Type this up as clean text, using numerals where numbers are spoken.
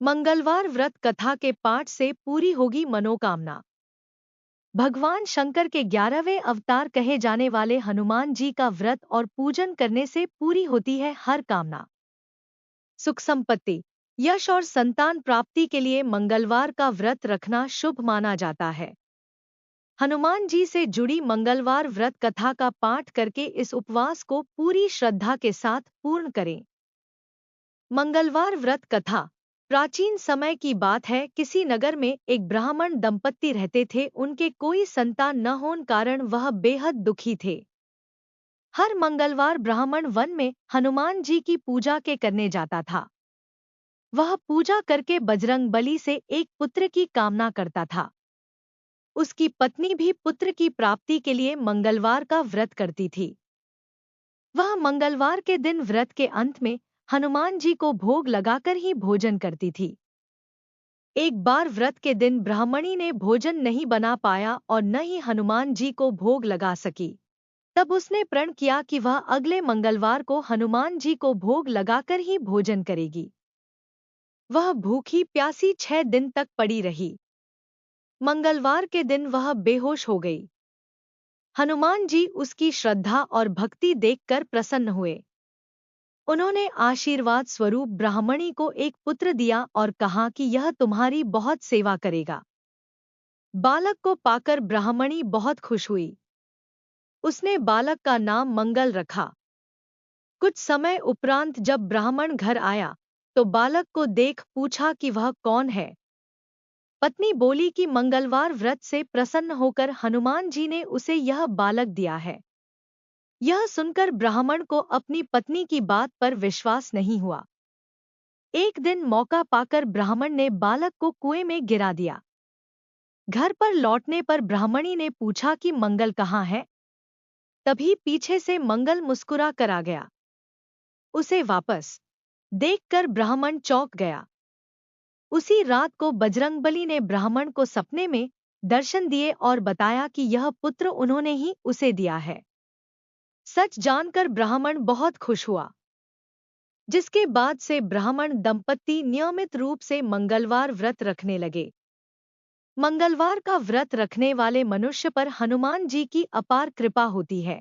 मंगलवार व्रत कथा के पाठ से पूरी होगी मनोकामना। भगवान शंकर के 11वें अवतार कहे जाने वाले हनुमान जी का व्रत और पूजन करने से पूरी होती है हर कामना। सुख संपत्ति, यश और संतान प्राप्ति के लिए मंगलवार का व्रत रखना शुभ माना जाता है। हनुमान जी से जुड़ी मंगलवार व्रत कथा का पाठ करके इस उपवास को पूरी श्रद्धा के साथ पूर्ण करें। मंगलवार व्रत कथा। प्राचीन समय की बात है, किसी नगर में एक ब्राह्मण दंपत्ति रहते थे। उनके कोई संतान न होने कारण वह बेहद दुखी थे। हर मंगलवार ब्राह्मण वन में हनुमान जी की पूजा के करने जाता था। वह पूजा करके बजरंग बली से एक पुत्र की कामना करता था। उसकी पत्नी भी पुत्र की प्राप्ति के लिए मंगलवार का व्रत करती थी। वह मंगलवार के दिन व्रत के अंत में हनुमान जी को भोग लगाकर ही भोजन करती थी। एक बार व्रत के दिन ब्राह्मणी ने भोजन नहीं बना पाया और न ही हनुमान जी को भोग लगा सकी। तब उसने प्रण किया कि वह अगले मंगलवार को हनुमान जी को भोग लगाकर ही भोजन करेगी। वह भूखी प्यासी 6 दिन तक पड़ी रही। मंगलवार के दिन वह बेहोश हो गई। हनुमान जी उसकी श्रद्धा और भक्ति देखकर प्रसन्न हुए। उन्होंने आशीर्वाद स्वरूप ब्राह्मणी को एक पुत्र दिया और कहा कि यह तुम्हारी बहुत सेवा करेगा। बालक को पाकर ब्राह्मणी बहुत खुश हुई। उसने बालक का नाम मंगल रखा। कुछ समय उपरांत जब ब्राह्मण घर आया तो बालक को देख पूछा कि वह कौन है। पत्नी बोली कि मंगलवार व्रत से प्रसन्न होकर हनुमान जी ने उसे यह बालक दिया है। यह सुनकर ब्राह्मण को अपनी पत्नी की बात पर विश्वास नहीं हुआ। एक दिन मौका पाकर ब्राह्मण ने बालक को कुएं में गिरा दिया। घर पर लौटने पर ब्राह्मणी ने पूछा कि मंगल कहाँ है। तभी पीछे से मंगल मुस्कुरा कर आ गया। उसे वापस देखकर ब्राह्मण चौंक गया। उसी रात को बजरंगबली ने ब्राह्मण को सपने में दर्शन दिए और बताया कि यह पुत्र उन्होंने ही उसे दिया है। सच जानकर ब्राह्मण बहुत खुश हुआ, जिसके बाद से ब्राह्मण दंपत्ति नियमित रूप से मंगलवार व्रत रखने लगे। मंगलवार का व्रत रखने वाले मनुष्य पर हनुमान जी की अपार कृपा होती है।